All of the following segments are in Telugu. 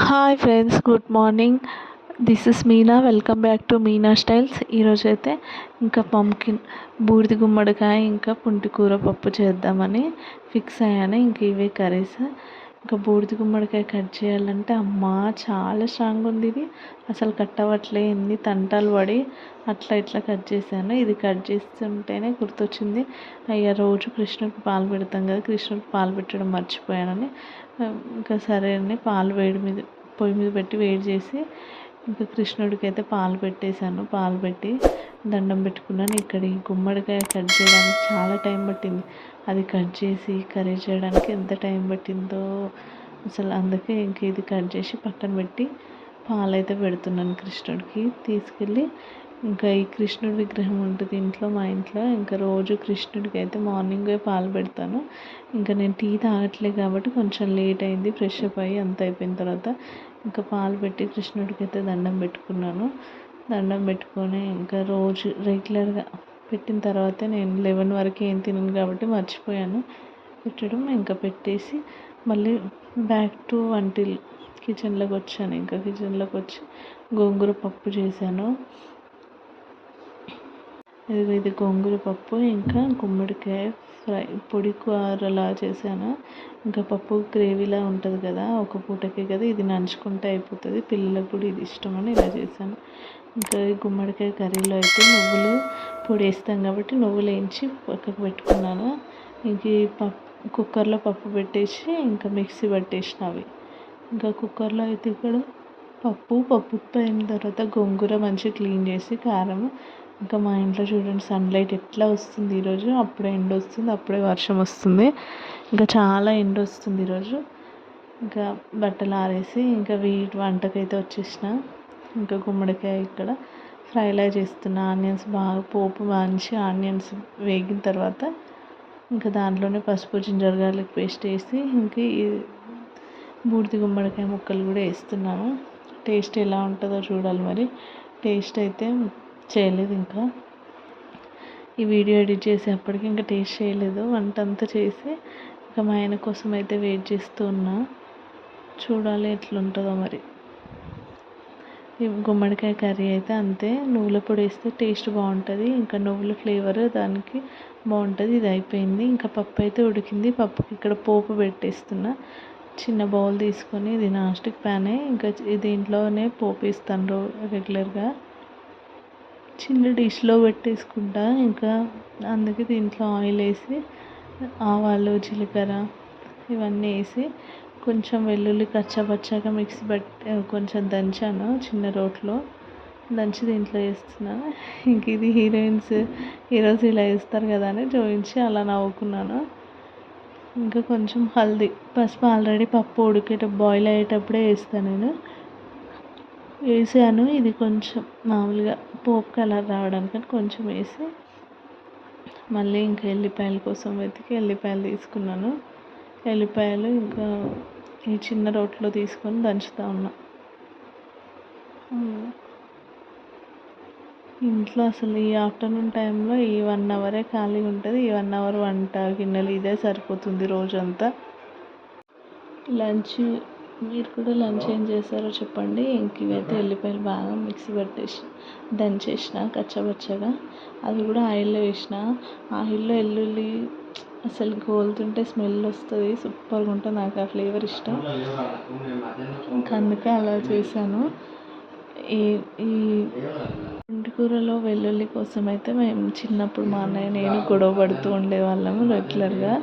Hi friends, good morning. This is Meena. Welcome back to Meena styles. ఈరోజు అయితే ఇంకా పంకిన్, బూడిద గుమ్మడికాయ ఇంకా పుంటికూర పప్పు చేద్దామని ఫిక్స్ అయ్యాను. ఇంక ఇవే కర్రీస్. ఇంకా బూడిద గుమ్మడికాయ కట్ చేయాలంటే అమ్మా చాలా స్ట్రాంగ్ ఉంది ఇది. అసలు కట్ అవ్వట్లే, ఎన్ని తంటాలు పడి అట్లా ఇట్లా కట్ చేశాను. ఇది కట్ చేస్తుంటేనే గుర్తొచ్చింది, అయ్యా రోజు కృష్ణుడికి పాలు పెడతాం కదా, కృష్ణుడికి పాలు పెట్టడం మర్చిపోయానని. ఇంకా సరే అని పాలు పొయ్యి మీద పెట్టి వేడి చేసి ఇంకా కృష్ణుడికి అయితే పాలు పెట్టేశాను. పాలు పెట్టి దండం పెట్టుకున్నాను. ఇక్కడ ఈ గుమ్మడికాయ కట్ చేయడానికి చాలా టైం పట్టింది. అది కట్ చేసి కర్రీ చేయడానికి ఎంత టైం పట్టిందో అసలు. అందుకే ఇంక ఇది కట్ చేసి పక్కన పెట్టి పాలైతే పెడుతున్నాను కృష్ణుడికి తీసుకెళ్ళి. ఇంకా ఈ కృష్ణుడి విగ్రహం ఉంటుంది ఇంట్లో, మా ఇంట్లో. ఇంకా రోజు కృష్ణుడికి అయితే మార్నింగే పాలు పెడతాను. ఇంకా నేను టీ తాగట్లేదు కాబట్టి కొంచెం లేట్ అయింది. ఫ్రెష్ అప్ అయ్యి అంత అయిపోయిన తర్వాత ఇంకా పాలు పెట్టి కృష్ణుడికి అయితే దండం పెట్టుకున్నాను. దండం పెట్టుకొని ఇంకా రోజు రెగ్యులర్గా పెట్టిన తర్వాత నేను 11 వరకు ఏం తినను కాబట్టి మర్చిపోయాను పెట్టడం. ఇంకా పెట్టేసి మళ్ళీ బ్యాక్ టు వంటిల్ కిచెన్లోకి వచ్చాను. ఇంకా కిచెన్లోకి వచ్చి గోంగూర పప్పు చేశాను. ఇది గోంగూర పప్పు ఇంకా గుమ్మడికాయ ఫ్రై, పొడి కూరలా చేశాను. ఇంకా పప్పు గ్రేవీలా ఉంటుంది కదా, ఒక పూటకే కదా, ఇది నంచుకుంటే అయిపోతుంది. పిల్లలకు కూడా ఇది ఇష్టమని ఇలా చేశాను. ఇంకా ఈ గుమ్మడికాయ కర్రీలో అయితే నువ్వులు పొడి వేస్తాం కాబట్టి నువ్వులు వేయించి పక్కకు పెట్టుకున్నాను. ఇంక ఈ కుక్కర్లో పప్పు పెట్టేసి ఇంకా మిక్సీ పట్టేసిన అవి. ఇంకా కుక్కర్లో అయితే ఇక్కడ పప్పు అయిన తర్వాత గోంగూర మంచిగా క్లీన్ చేసి కారం. ఇంకా మా ఇంట్లో చూడండి సన్లైట్ ఎట్లా వస్తుంది ఈరోజు. అప్పుడే ఎండ వస్తుంది, అప్పుడే వర్షం వస్తుంది. ఇంకా చాలా ఎండ వస్తుంది ఈరోజు. ఇంకా బట్టలు ఆరేసి ఇంకా వంటకైతే వచ్చేసిన. ఇంకా గుమ్మడికాయ ఇక్కడ ఫ్రైలా చేస్తున్నా. ఆనియన్స్ బాగా పోపు మంచి ఆనియన్స్ వేగిన తర్వాత ఇంకా దాంట్లోనే పసుపు, జింజర్ గార్లిక్ పేస్ట్ వేసి ఇంకా ఈ బూడిద గుమ్మడికాయ ముక్కలు కూడా వేస్తున్నాను. టేస్ట్ ఎలా ఉంటుందో చూడాలి మరి. టేస్ట్ అయితే చేయలేదు, ఇంకా ఈ వీడియో ఎడిట్ చేసేప్పటికి ఇంకా టేస్ట్ చేయలేదు. వంట అంతా చేసి ఇంకా మా ఆయన కోసం అయితే వెయిట్ చేస్తూ ఉన్నా. చూడాలి ఎట్లుంటుందో మరి. ఈ గుమ్మడికాయ కర్రీ అయితే అంతే. నువ్వుల పొడి వేస్తే టేస్ట్ బాగుంటుంది, ఇంకా నువ్వుల ఫ్లేవర్ దానికి బాగుంటుంది. ఇది అయిపోయింది. ఇంకా పప్పు అయితే ఉడికింది. పప్పుకి ఇక్కడ పోపు పెట్టేస్తున్నా. చిన్న బౌల్ తీసుకొని, ఇది నాన్ స్టిక్ ప్యానే, ఇంకా దీంట్లోనే పోపు వేస్తాను రెగ్యులర్గా. చిన్న డిష్లో పెట్టేసుకుంటా. ఇంకా అందుకే దీంట్లో ఆయిల్ వేసి ఆవాలు, జీలకర్ర ఇవన్నీ వేసి కొంచెం వెల్లుల్లి కచ్చాపచ్చాగా మిక్సీ కొంచెం దంచాను చిన్న రోట్లో దంచి దీంట్లో వేస్తున్నాను. ఇంక ఇది హీరోస్ ఇలా వేస్తారు కదా అని చూపించి అలా నవ్వుకున్నాను. ఇంకా కొంచెం హల్దీ, పసుపు ఆల్రెడీ పప్పు బాయిల్ అయ్యేటప్పుడే వేస్తాను నేను. వేసాను. ఇది కొంచెం మామూలుగా పోపు కలర్ రావడానికి కొంచెం వేసి మళ్ళీ ఇంకా ఎల్లిపాయల కోసం వెతికి ఎల్లిపాయలు తీసుకున్నాను. ఎల్లిపాయలు ఇంకా ఈ చిన్న రోట్లో తీసుకొని దంచుతా ఉన్నా. ఇంట్లో అసలు ఈ ఆఫ్టర్నూన్ టైంలో ఈ 1 అవరే ఖాళీగా ఉంటుంది. ఈ 1 అవర్ వంట గిన్నెలు ఇదే సరిపోతుంది రోజంతా. లంచ్, మీరు కూడా లంచ్ ఏం చేశారో చెప్పండి. ఇంక ఇవైతే ఎల్లిపాయలు బాగా మిక్సీ పట్టేసి దంచేసిన కచ్చపచ్చగా. అది కూడా ఆయిల్లో వేసిన. ఆయిల్లో వెల్లుల్లి అసలు గోలుతుంటే స్మెల్ వస్తుంది, సూపర్గా ఉంటుంది. నాకు ఆ ఫ్లేవర్ ఇష్టం, ఇంకా అందుకే అలా చేశాను. ఈ ఈ పుంటికూరలో వెల్లుల్లి కోసం అయితే మేము చిన్నప్పుడు మా అన్నయ్య నేను గొడవ పడుతూ ఉండేవాళ్ళము రెగ్యులర్గా.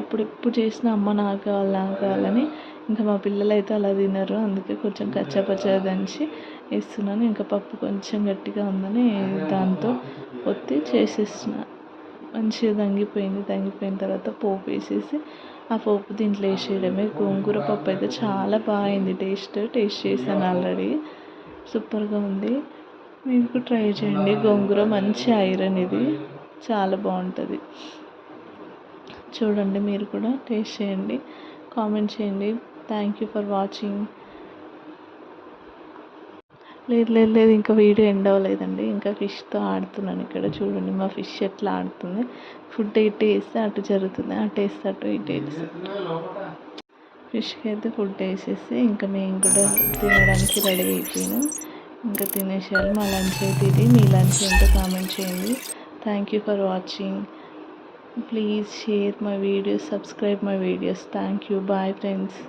అప్పుడు ఎప్పుడు చేసిన అమ్మ నాకు కావాలని. ఇంకా మా పిల్లలు అయితే అలా తినరు, అందుకే కొంచెం కచ్చాపచ్చగా దంచి వేస్తున్నాను. ఇంకా పప్పు కొంచెం గట్టిగా ఉందని దాంతో ఒత్తి చేసేసిన. మంచిగా దంగిపోయిన తర్వాత పోపు వేసేసి ఆ పోపు దీంట్లో వేసేయడమే. గోంగూర పప్పు అయితే చాలా బాగా అయింది. టేస్ట్ చేశాను ఆల్రెడీ, సూపర్గా ఉంది. మీకు ట్రై చేయండి. గోంగూర మంచి ఐరన్, ఇది చాలా బాగుంటుంది. చూడండి, మీరు కూడా టేస్ట్ చేయండి, కామెంట్ చేయండి. Thank you for watching. లేదు ఇంకా వీడియో ఎండ్ అవ్వలేదండి. ఇంకా ఫిష్తో ఆడుతున్నాను. ఇక్కడ చూడండి మా ఫిష్ ఎట్లా ఆడుతుంది. ఫుడ్ ఇటు వేస్తే అటు జరుగుతుంది, అటు వేస్తే అటు, ఇటు వేస్తే ఫిష్కి అయితే ఫుడ్ వేసేసి ఇంకా మేము కూడా తినడానికి రెడీ అయిపోయినాం. ఇంకా తినేసేయాలి. మా లంచ్ అయితే ఇది. మీ లంచ్ ఏంటో కామెంట్ చేయండి. Thank you for watching. Please share my videos, subscribe my videos. Thank you. Bye friends.